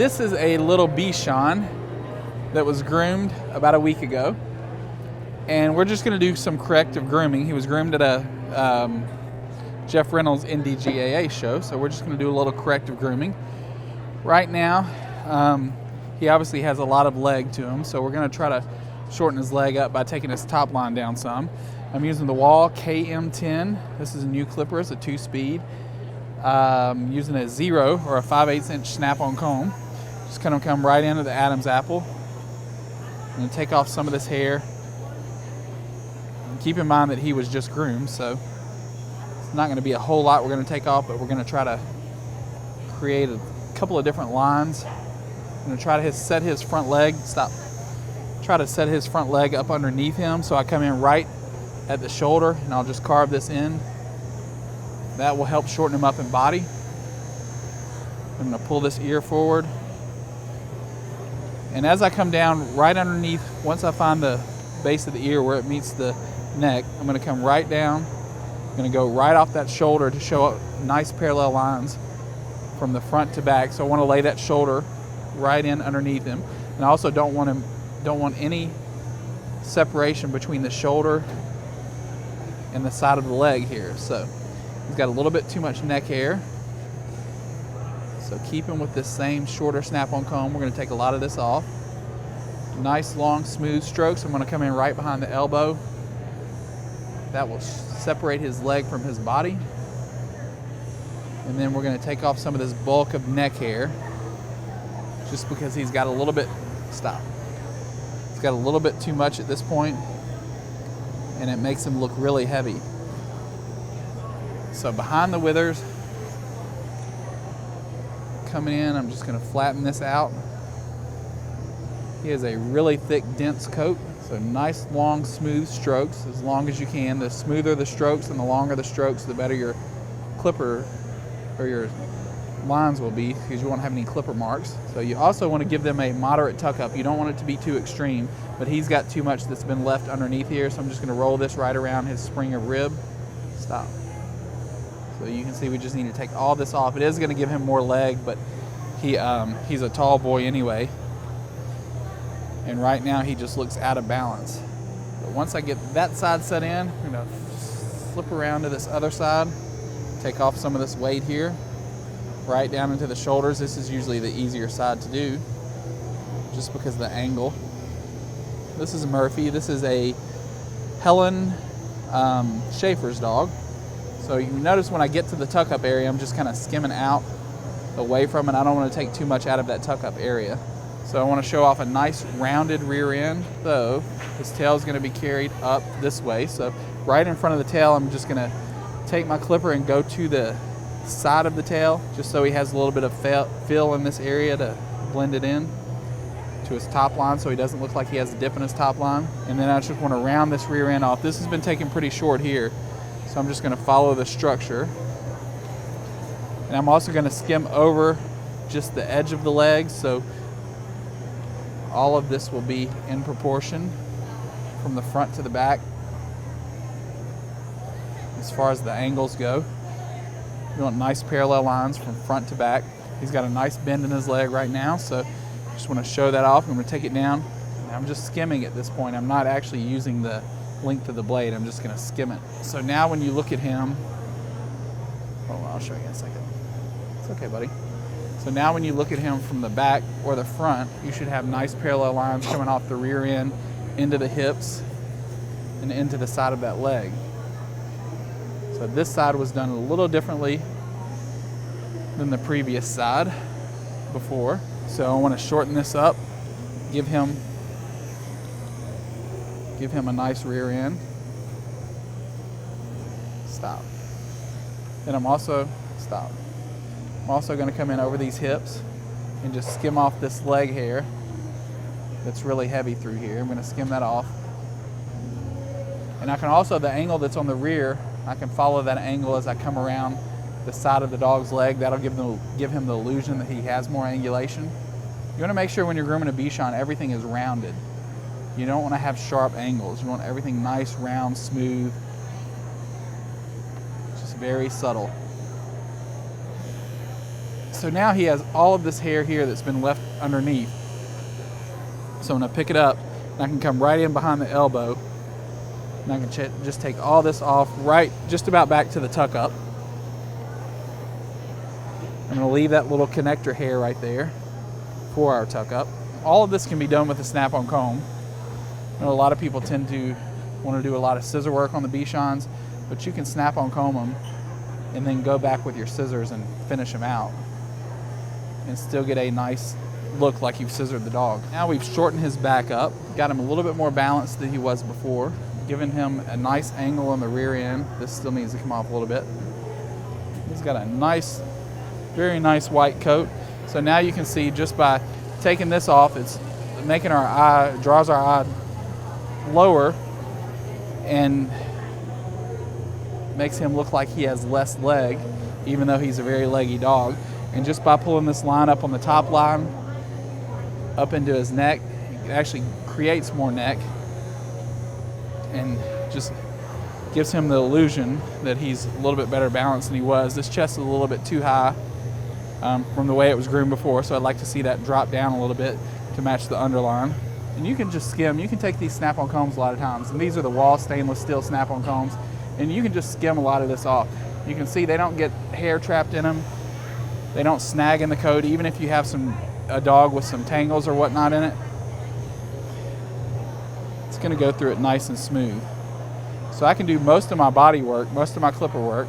this is a little Bichon that was groomed about a week ago. And we're just going to do some corrective grooming. He was groomed at a Jeff Reynolds NDGAA show, so we're just going to do a little corrective grooming. Right now, he obviously has a lot of leg to him, so we're going to try to shorten his leg up by taking his top line down some. I'm using the Wall KM10. This is a new clipper. It's a 2-speed. Using a 0 or a 5/8 inch snap-on comb. Just kind of come right into the Adam's apple. I'm going to take off some of this hair. And keep in mind that he was just groomed, so it's not going to be a whole lot we're going to take off, but we're going to try to create a couple of different lines. I'm going to try to set his front leg. Try to set his front leg up underneath him, so I come in right at the shoulder, and I'll just carve this in. That will help shorten him up in body. I'm going to pull this ear forward. And as I come down right underneath, once I find the base of the ear where it meets the neck, I'm going to come right down. I'm going to go right off that shoulder to show nice parallel lines from the front to back. So I want to lay that shoulder right in underneath him. And I also don't want any separation between the shoulder and the side of the leg here. So he's got a little bit too much neck hair. So keep him with this same shorter snap-on comb. We're going to take a lot of this off. Nice, long, smooth strokes. I'm going to come in right behind the elbow. That will separate his leg from his body. And then we're going to take off some of this bulk of neck hair, just because he's got a little bit, he's got a little bit too much at this point, and it makes him look really heavy. So behind the withers, coming in, I'm just going to flatten this out. He has a really thick, dense coat, so nice, long, smooth strokes, as long as you can. The smoother the strokes and the longer the strokes, the better your clipper or your lines will be, because you won't have any clipper marks. So you also want to give them a moderate tuck up. You don't want it to be too extreme, but he's got too much that's been left underneath here, so I'm just going to roll this right around his spring of rib. Stop. So you can see we just need to take all this off. It is going to give him more leg, but he's a tall boy anyway. And right now he just looks out of balance. But once I get that side set in, I'm going to flip around to this other side, take off some of this weight here, right down into the shoulders. This is usually the easier side to do, just because of the angle. This is Murphy. This is a Helen Schaefer's dog. So you notice when I get to the tuck-up area, I'm just kind of skimming out away from it. I don't want to take too much out of that tuck-up area. So I want to show off a nice rounded rear end, though his tail is going to be carried up this way. So right in front of the tail, I'm just going to take my clipper and go to the side of the tail, just so he has a little bit of fill in this area to blend it in to his top line, so he doesn't look like he has a dip in his top line. And then I just want to round this rear end off. This has been taken pretty short here, so I'm just going to follow the structure. And I'm also going to skim over just the edge of the legs, so all of this will be in proportion from the front to the back as far as the angles go. You want nice parallel lines from front to back. He's got a nice bend in his leg right now, so just want to show that off. I'm going to take it down. And I'm just skimming at this point. I'm not actually using the length of the blade. I'm just going to skim it. So now when you look at him, oh, I'll show you in a second. It's okay, buddy. So now when you look at him from the back or the front, you should have nice parallel lines coming off the rear end into the hips and into the side of that leg. So this side was done a little differently than the previous side before. So I want to shorten this up, give him a nice rear end. Stop. Then I'm also going to come in over these hips and just skim off this leg hair that's really heavy through here. I'm going to skim that off. And I can also, the angle that's on the rear, I can follow that angle as I come around the side of the dog's leg. That'll give him the illusion that he has more angulation. You want to make sure when you're grooming a Bichon, everything is rounded. You don't want to have sharp angles. You want everything nice, round, smooth, just very subtle. So now he has all of this hair here that's been left underneath. So I'm gonna pick it up and I can come right in behind the elbow and I can just take all this off right just about back to the tuck up. I'm gonna leave that little connector hair right there for our tuck up. All of this can be done with a snap-on comb. I know a lot of people tend to want to do a lot of scissor work on the Bichons, but you can snap-on comb them and then go back with your scissors and finish them out and still get a nice look like you've scissored the dog. Now we've shortened his back up, got him a little bit more balanced than he was before, given him a nice angle on the rear end. This still needs to come off a little bit. He's got a nice, very nice white coat. So now you can see just by taking this off, it's making our eye, draws our eye lower and makes him look like he has less leg, even though he's a very leggy dog. And just by pulling this line up on the top line, up into his neck, it actually creates more neck and just gives him the illusion that he's a little bit better balanced than he was. This chest is a little bit too high from the way it was groomed before, so I'd like to see that drop down a little bit to match the underline. And you can just skim. You can take these snap-on combs a lot of times, and these are the Wall stainless steel snap-on combs, and you can just skim a lot of this off. You can see they don't get hair trapped in them. They don't snag in the coat, even if you have a dog with some tangles or whatnot in it. It's going to go through it nice and smooth. So I can do most of my body work, most of my clipper work,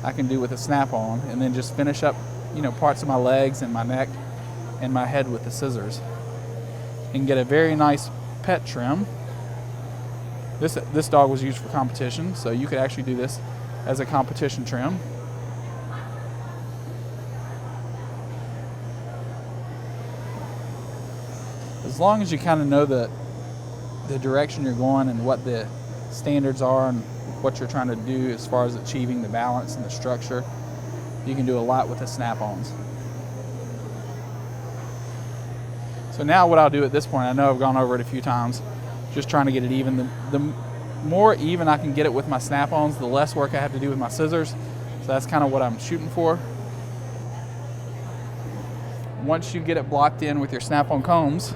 I can do with a snap-on, and then just finish up, you know, parts of my legs and my neck and my head with the scissors. And get a very nice pet trim. This dog was used for competition, so you could actually do this as a competition trim. As long as you kind of know the direction you're going and what the standards are and what you're trying to do as far as achieving the balance and the structure, you can do a lot with the snap-ons. So now what I'll do at this point, I know I've gone over it a few times, just trying to get it even. The more even I can get it with my snap-ons, the less work I have to do with my scissors. So that's kind of what I'm shooting for. Once you get it blocked in with your snap-on combs,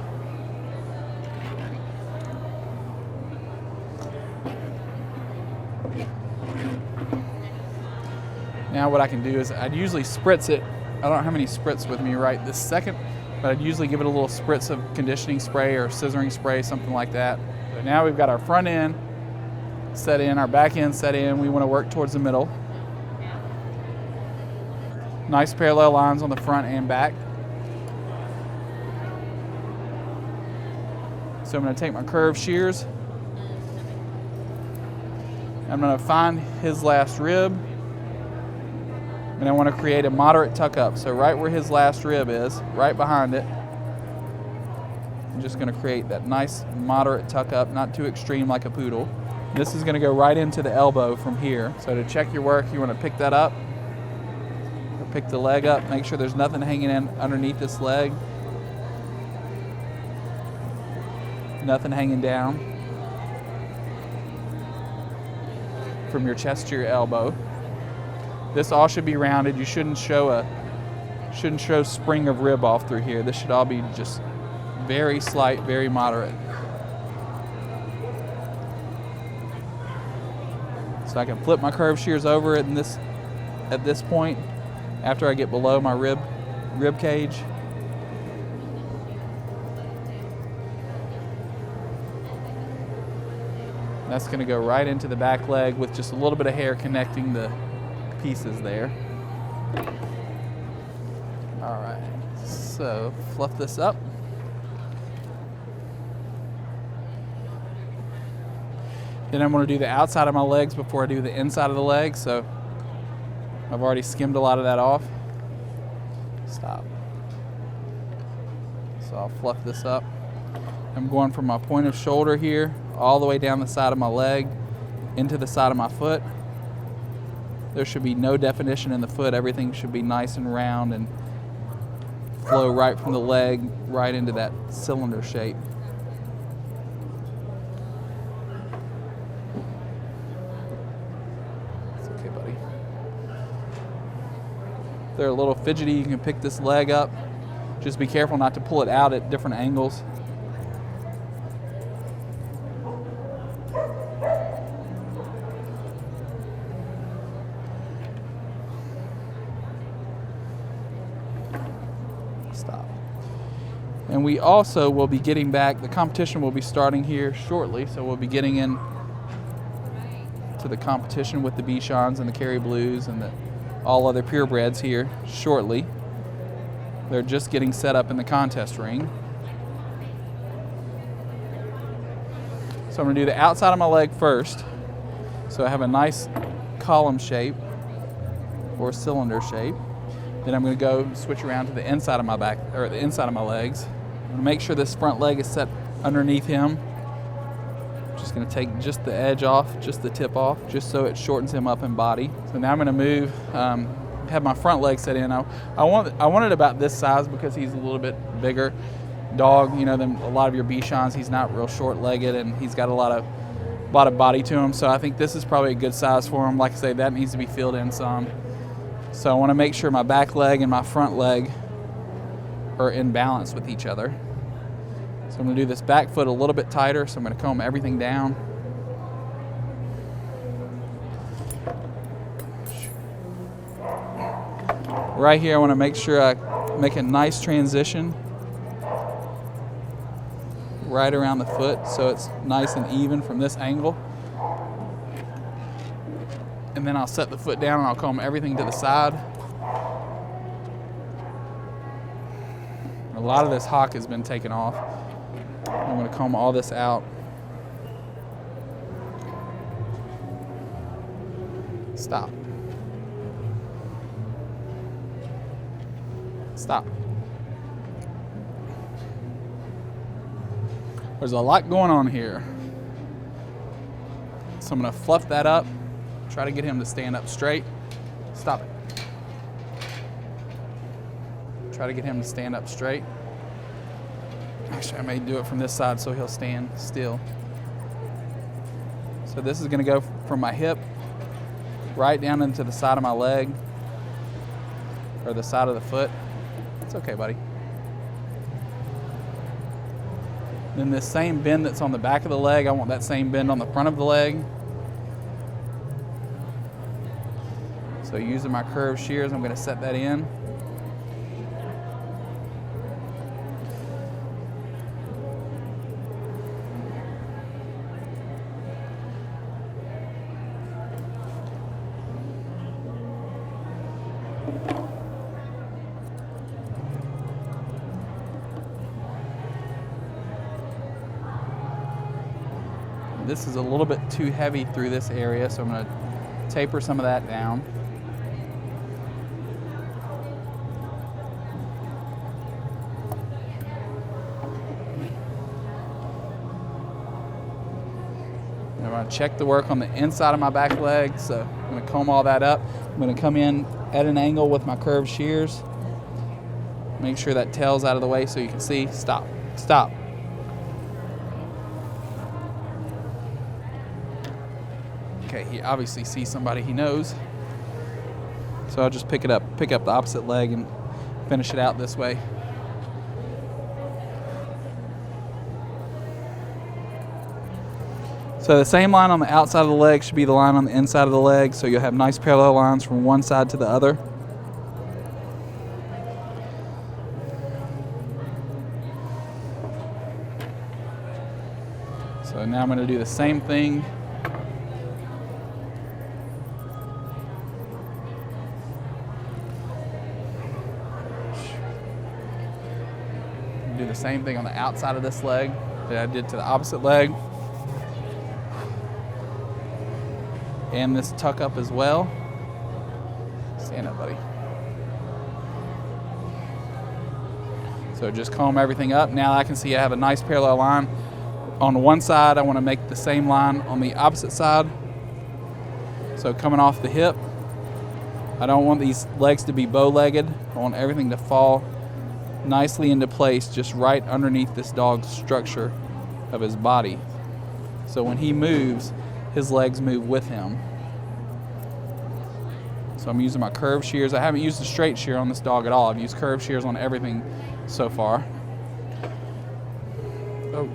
now what I can do is I'd usually spritz it. I don't have any spritz with me right this second, but I'd usually give it a little spritz of conditioning spray or scissoring spray, something like that. So now we've got our front end set in, our back end set in. We want to work towards the middle. Nice parallel lines on the front and back. So I'm going to take my curved shears. I'm going to find his last rib. And I want to create a moderate tuck up. So right where his last rib is, right behind it, I'm just going to create that nice moderate tuck up, not too extreme like a poodle. This is going to go right into the elbow from here. So to check your work, you want to pick that up, or pick the leg up, make sure there's nothing hanging in underneath this leg, nothing hanging down from your chest to your elbow. This all should be rounded. You shouldn't show spring of rib off through here. This should all be just very slight, very moderate. So I can flip my curved shears over at this point after I get below my rib cage. That's going to go right into the back leg with just a little bit of hair connecting the pieces there. All right, so fluff this up. Then I'm going to do the outside of my legs before I do the inside of the legs, so I've already skimmed a lot of that off. Stop. So I'll fluff this up. I'm going from my point of shoulder here all the way down the side of my leg into the side of my foot. There should be no definition in the foot. Everything should be nice and round and flow right from the leg right into that cylinder shape. It's okay, buddy. they're a little fidgety, you can pick this leg up. Just be careful not to pull it out at different angles. Stop. And we also will be getting back, the competition will be starting here shortly, so we'll be getting in to the competition with the Bichons and the Kerry Blues and the all other purebreds here shortly. They're just getting set up in the contest ring. So I'm going to do the outside of my leg first. So I have a nice column shape or cylinder shape. Then I'm going to go switch around to the inside of my back, or the inside of my legs. I'm going to make sure this front leg is set underneath him. Just going to take just the edge off, just the tip off, just so it shortens him up in body. So now I'm going to move, have my front leg set in. I want it about this size because he's a little bit bigger dog, you know, than a lot of your Bichons. He's not real short-legged and he's got a lot of body to him. So I think this is probably a good size for him. Like I say, that needs to be filled in some. So I want to make sure my back leg and my front leg are in balance with each other. So I'm going to do this back foot a little bit tighter, so I'm going to comb everything down. Right here I want to make sure I make a nice transition right around the foot so it's nice and even from this angle. And then I'll set the foot down and I'll comb everything to the side. A lot of this hock has been taken off. I'm going to comb all this out. Stop. Stop. There's a lot going on here. So I'm going to fluff that up, try to get him to stand up straight. Stop it. Try to get him to stand up straight. Actually, I may do it from this side so he'll stand still. So this is going to go from my hip right down into the side of my leg, or the side of the foot. It's okay, buddy. Then this same bend that's on the back of the leg, I want that same bend on the front of the leg. So using my curved shears, I'm going to set that in. This is a little bit too heavy through this area, so I'm going to taper some of that down. And I'm going to check the work on the inside of my back leg, so I'm going to comb all that up. I'm going to come in at an angle with my curved shears. Make sure that tail's out of the way so you can see. Stop. Stop. Okay, he obviously sees somebody he knows. So I'll just pick up the opposite leg and finish it out this way. So the same line on the outside of the leg should be the line on the inside of the leg, so you'll have nice parallel lines from one side to the other. So now I'm going to do the same thing. Do the same thing on the outside of this leg that I did to the opposite leg. And this tuck up as well. Stand up, buddy. So just comb everything up. Now I can see I have a nice parallel line. On one side, I want to make the same line on the opposite side. So coming off the hip, I don't want these legs to be bow-legged. I want everything to fall nicely into place just right underneath this dog's structure of his body. So when he moves, his legs move with him. So I'm using my curved shears. I haven't used a straight shear on this dog at all. I've used curved shears on everything so far. Oh.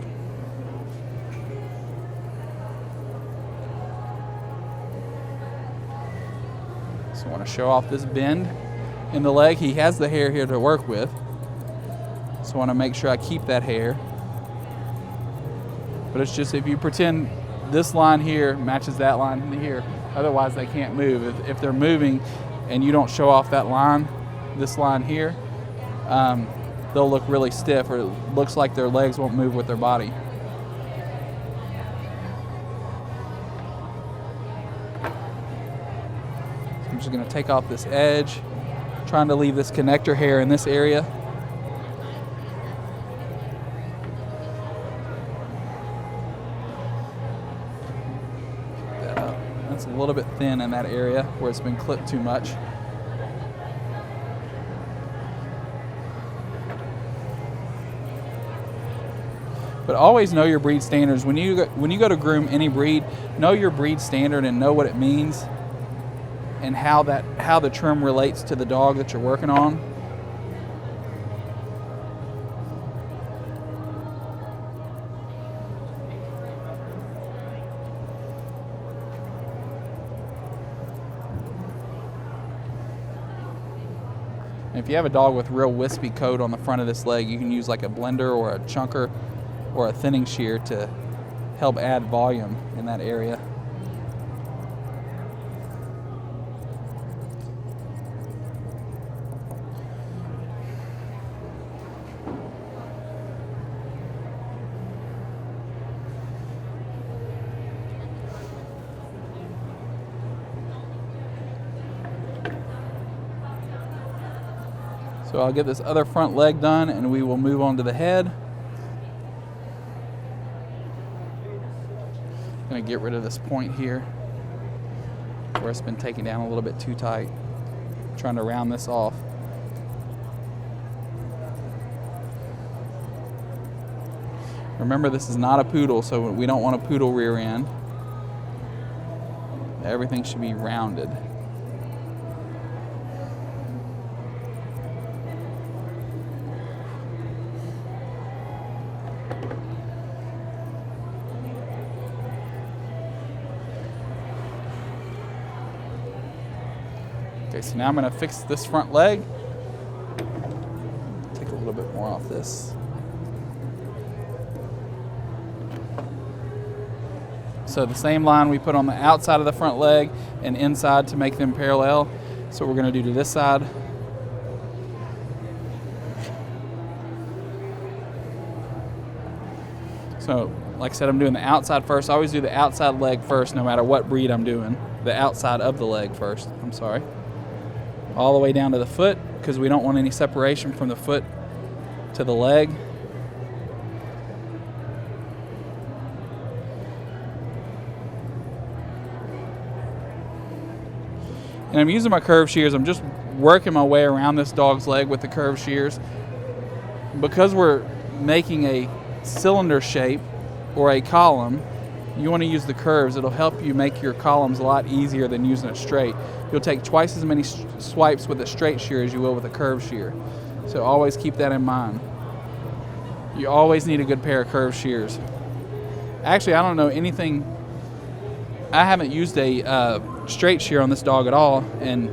So I want to show off this bend in the leg. He has the hair here to work with. So I want to make sure I keep that hair. But it's just if you pretend this line here matches that line here, otherwise they can't move. If they're moving and you don't show off that line, this line here, they'll look really stiff, or it looks like their legs won't move with their body. So I'm just going to take off this edge, trying to leave this connector hair in this area. It's a little bit thin in that area where it's been clipped too much. But always know your breed standards. When you go to groom any breed, know your breed standard and know what it means and how the trim relates to the dog that you're working on. If you have a dog with real wispy coat on the front of this leg, you can use like a blender or a chunker or a thinning shear to help add volume in that area. So I'll get this other front leg done and we will move on to the head. I'm going to get rid of this point here where it's been taken down a little bit too tight. I'm trying to round this off. Remember, this is not a poodle, so we don't want a poodle rear end. Everything should be rounded. Okay, so now I'm going to fix this front leg. Take a little bit more off this. So the same line we put on the outside of the front leg and inside to make them parallel. So we're going to do to this side. So like I said, I'm doing the outside first. I always do the outside leg first no matter what breed I'm doing. The outside of the leg first, I'm sorry. All the way down to the foot because we don't want any separation from the foot to the leg. And I'm using my curved shears. I'm just working my way around this dog's leg with the curved shears. Because we're making a cylinder shape or a column, you want to use the curves. It'll help you make your columns a lot easier than using it straight. You'll take twice as many swipes with a straight shear as you will with a curved shear. So always keep that in mind. You always need a good pair of curved shears. Actually, I don't know anything. I haven't used a straight shear on this dog at all, and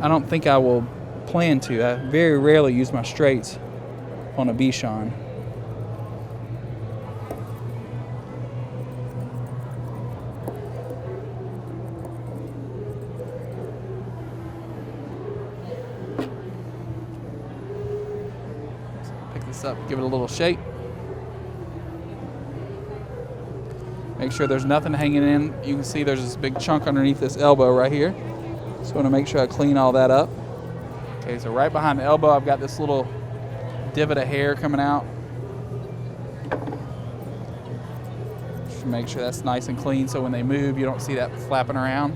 I don't think I will plan to. I very rarely use my straights on a Bichon. Up, give it a little shake. Make sure there's nothing hanging in. You can see there's this big chunk underneath this elbow right here. So I want to make sure I clean all that up. Okay, so right behind the elbow, I've got this little divot of hair coming out. Just make sure that's nice and clean so when they move, you don't see that flapping around.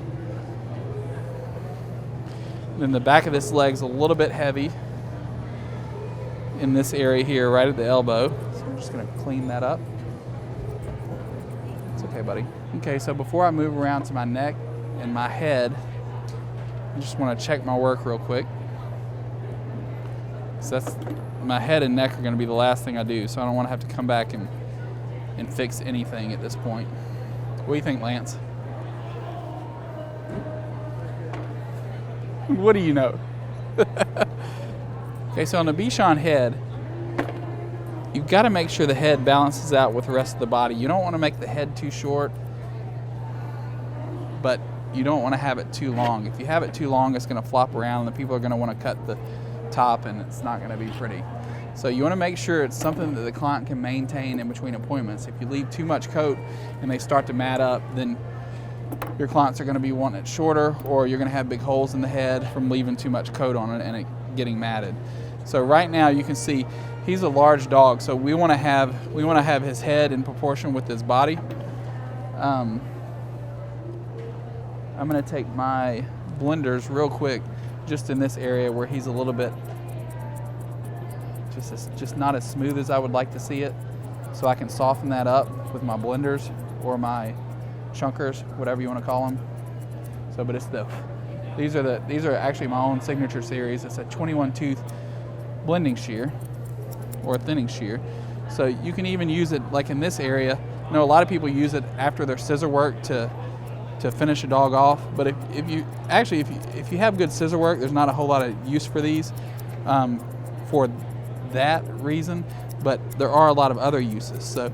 Then the back of this leg's a little bit heavy in this area here, right at the elbow. So I'm just going to clean that up. It's okay, buddy. Okay, so before I move around to my neck and my head, I just want to check my work real quick. So that's, my head and neck are going to be the last thing I do, so I don't want to have to come back and fix anything at this point. What do you think, Lance? What do you know? Okay, so on the Bichon head, you've got to make sure the head balances out with the rest of the body. You don't want to make the head too short, but you don't want to have it too long. If you have it too long, it's going to flop around and the people are going to want to cut the top and it's not going to be pretty. So you want to make sure it's something that the client can maintain in between appointments. If you leave too much coat and they start to mat up, then your clients are going to be wanting it shorter, or you're going to have big holes in the head from leaving too much coat on it and it getting matted. So right now you can see he's a large dog, so we want to have his head in proportion with his body. I'm going to take my blenders real quick just in this area where he's a little bit just not as smooth as I would like to see it, so I can soften that up with my blenders or my chunkers, whatever you want to call them. So, but these are actually my own signature series. It's a 21 tooth blending shear or thinning shear. So you can even use it like in this area. I know a lot of people use it after their scissor work to finish a dog off, but if you have good scissor work, there's not a whole lot of use for these for that reason, but there are a lot of other uses. So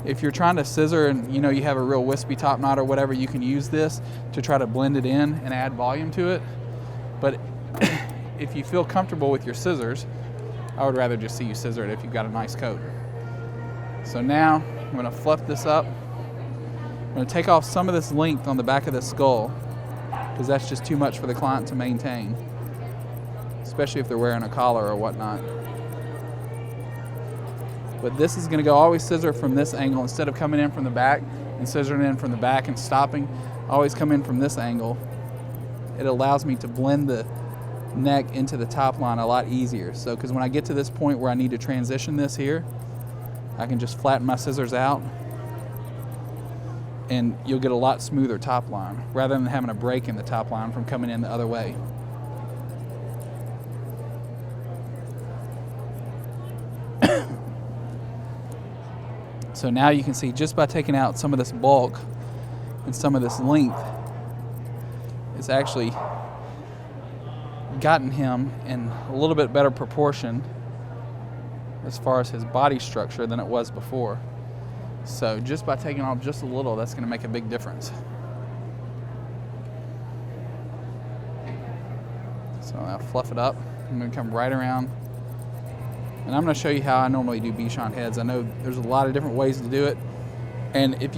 if you're trying to scissor and you have a real wispy top knot or whatever, you can use this to try to blend it in and add volume to it. But if you feel comfortable with your scissors, I would rather just see you scissor it if you've got a nice coat. So now I'm going to fluff this up. I'm going to take off some of this length on the back of the skull because that's just too much for the client to maintain, especially if they're wearing a collar or whatnot. But this is going to go always scissor from this angle instead of coming in from the back and scissoring in from the back and stopping. Always come in from this angle. It allows me to blend the neck into the top line a lot easier. So because when I get to this point where I need to transition this here, I can just flatten my scissors out and you'll get a lot smoother top line rather than having a break in the top line from coming in the other way. So now you can see just by taking out some of this bulk and some of this length, it's actually gotten him in a little bit better proportion as far as his body structure than it was before. So just by taking off just a little, that's going to make a big difference. So I'll fluff it up. I'm going to come right around. And I'm going to show you how I normally do Bichon heads. I know there's a lot of different ways to do it. And if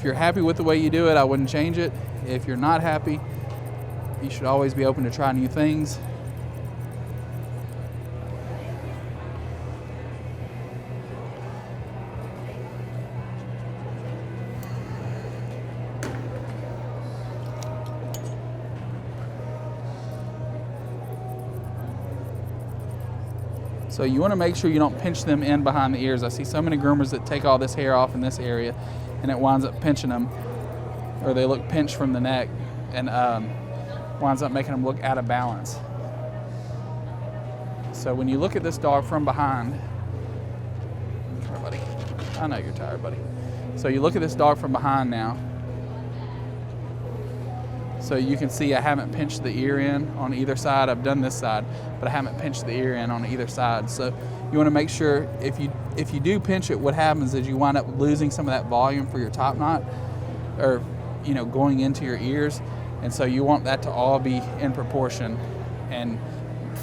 you're happy with the way you do it, I wouldn't change it. If you're not happy, you should always be open to try new things. So you want to make sure you don't pinch them in behind the ears. I see so many groomers that take all this hair off in this area and it winds up pinching them, or they look pinched from the neck and winds up making them look out of balance. So when you look at this dog from behind, come here, buddy. I know you're tired, buddy. So you look at this dog from behind now. So you can see I haven't pinched the ear in on either side. I've done this side, but I haven't pinched the ear in on either side. So you want to make sure if you do pinch it, what happens is you wind up losing some of that volume for your top knot, or going into your ears. And so you want that to all be in proportion and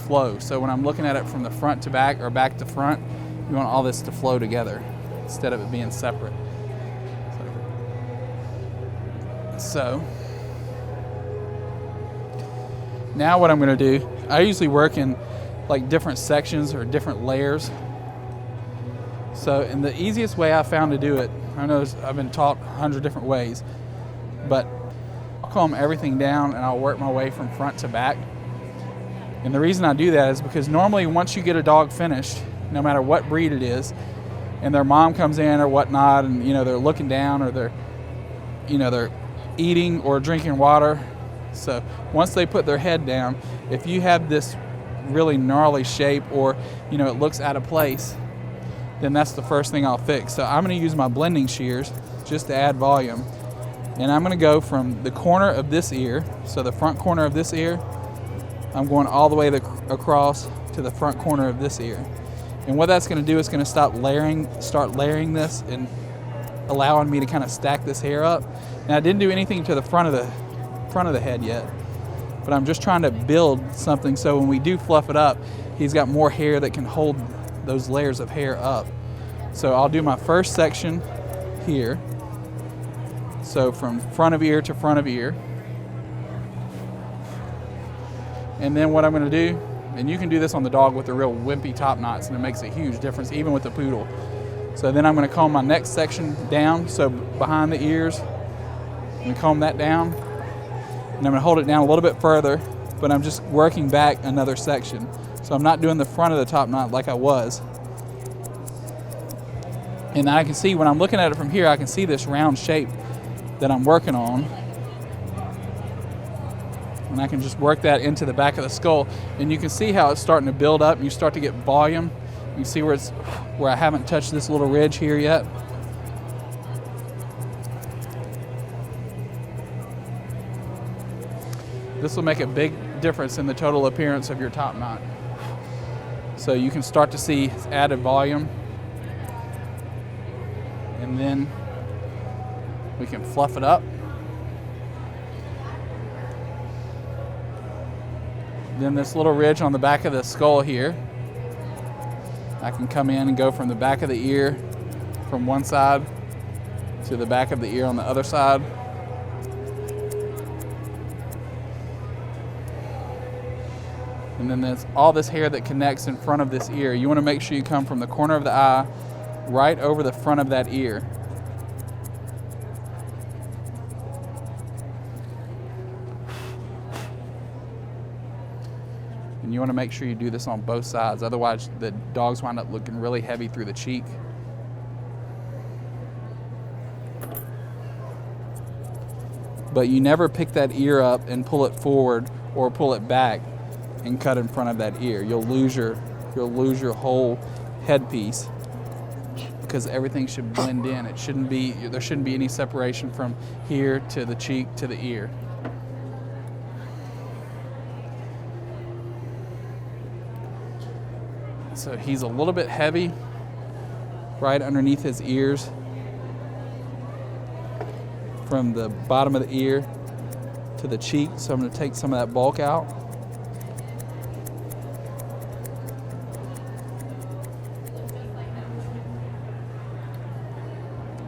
flow. So when I'm looking at it from the front to back or back to front, you want all this to flow together instead of it being separate. So now what I'm going to do, I usually work in like different sections or different layers. So, and the easiest way I found to do it, I know I've been taught 100 different ways, but I'll comb everything down and I'll work my way from front to back. And the reason I do that is because normally once you get a dog finished, no matter what breed it is, and their mom comes in or whatnot, and they're looking down or they're eating or drinking water, So once they put their head down, if you have this really gnarly shape, or you know, it looks out of place, then that's the first thing I'll fix. So I'm going to use my blending shears just to add volume, and I'm going to go from the corner of this ear, so the front corner of this ear, I'm going all the way across to the front corner of this ear. And what that's going to do is going to start layering this and allowing me to kind of stack this hair up. Now I didn't do anything to the front of the head yet, but I'm just trying to build something so when we do fluff it up, he's got more hair that can hold those layers of hair up. So I'll do my first section here. So from front of ear to front of ear. And then what I'm going to do, and you can do this on the dog with the real wimpy top knots, and it makes a huge difference even with the poodle. So then I'm going to comb my next section down, so behind the ears, I'm going to comb that down, and I'm going to hold it down a little bit further, but I'm just working back another section. So I'm not doing the front of the top knot like I was. And I can see, when I'm looking at it from here, I can see this round shape that I'm working on. And I can just work that into the back of the skull. And you can see how it's starting to build up. You start to get volume. You can see where I haven't touched this little ridge here yet. This will make a big difference in the total appearance of your top knot. So you can start to see added volume. And then we can fluff it up. Then this little ridge on the back of the skull here, I can come in and go from the back of the ear from one side to the back of the ear on the other side. And then there's all this hair that connects in front of this ear. You want to make sure you come from the corner of the eye right over the front of that ear. And you want to make sure you do this on both sides, otherwise the dogs wind up looking really heavy through the cheek. But you never pick that ear up and pull it forward or pull it back and cut in front of that ear. You'll lose your whole headpiece, because everything should blend in. There shouldn't be any separation from here to the cheek to the ear. So he's a little bit heavy right underneath his ears, from the bottom of the ear to the cheek. So I'm going to take some of that bulk out.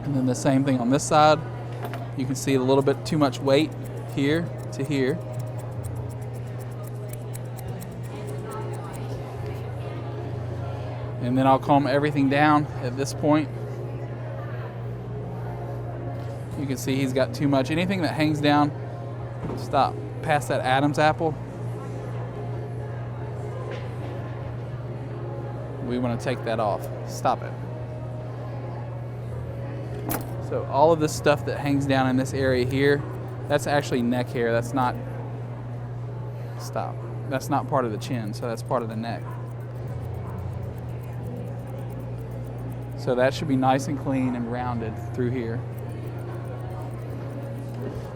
And then the same thing on this side. You can see a little bit too much weight here to here. And then I'll comb everything down at this point. You can see he's got too much. Anything that hangs down, stop, past that Adam's apple, we want to take that off. Stop it. So all of this stuff that hangs down in this area here, that's actually neck hair. That's not, stop. That's not part of the chin, so that's part of the neck. So that should be nice and clean and rounded through here.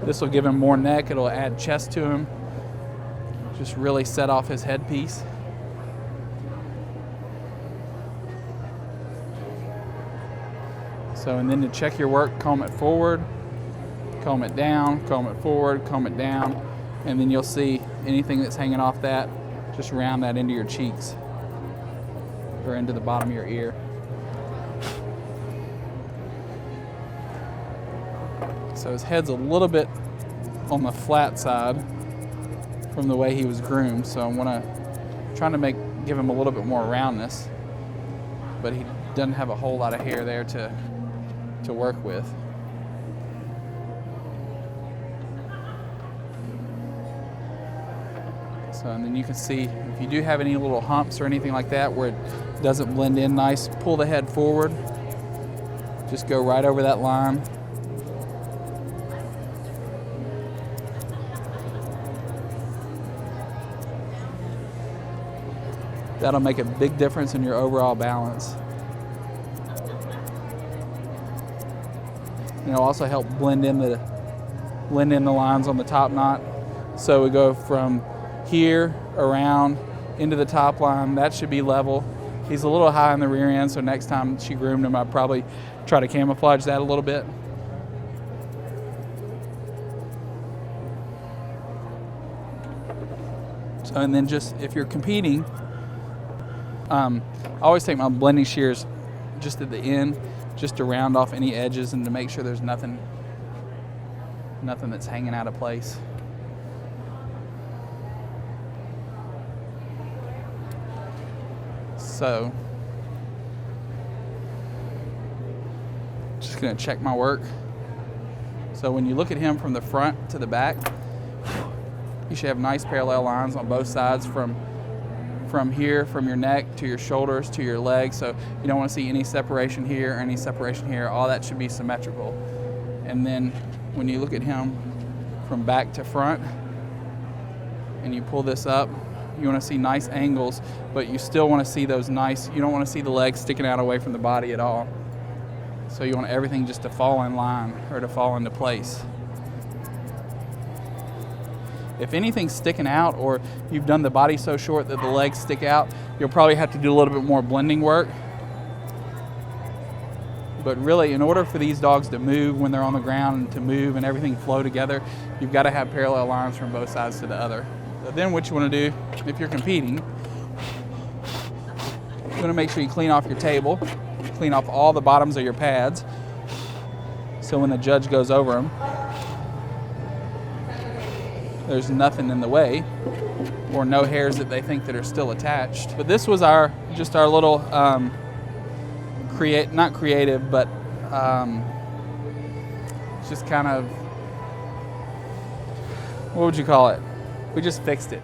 This will give him more neck. It'll add chest to him. Just really set off his headpiece. So, and then to check your work, comb it forward, comb it down, comb it forward, comb it down, and then you'll see anything that's hanging off that, just round that into your cheeks or into the bottom of your ear. So his head's a little bit on the flat side from the way he was groomed. So I'm trying to give him a little bit more roundness, but he doesn't have a whole lot of hair there to work with. So, and then you can see if you do have any little humps or anything like that where it doesn't blend in nice, pull the head forward. Just go right over that line. That'll make a big difference in your overall balance. And it'll also help blend in the lines on the top knot. So we go from here around into the top line. That should be level. He's a little high in the rear end, so next time she groomed him, I'd probably try to camouflage that a little bit. So, and then just if you're competing, I always take my blending shears just at the end, just to round off any edges and to make sure there's nothing that's hanging out of place. So, just gonna check my work. So when you look at him from the front to the back, you should have nice parallel lines on both sides from here, from your neck to your shoulders to your legs. So you don't want to see any separation here or any separation here. All that should be symmetrical. And then when you look at him from back to front and you pull this up, you want to see nice angles, but you still want to see those nice, you don't want to see the legs sticking out away from the body at all. So you want everything just to fall in line or to fall into place. If anything's sticking out or you've done the body so short that the legs stick out, you'll probably have to do a little bit more blending work. But really, in order for these dogs to move when they're on the ground and to move and everything flow together, you've got to have parallel lines from both sides to the other. So then what you want to do, if you're competing, you want to make sure you clean off your table, clean off all the bottoms of your pads, so when the judge goes over them, there's nothing in the way or no hairs that they think that are still attached. But this was just our little not creative, but just kind of, what would you call it? We just fixed it.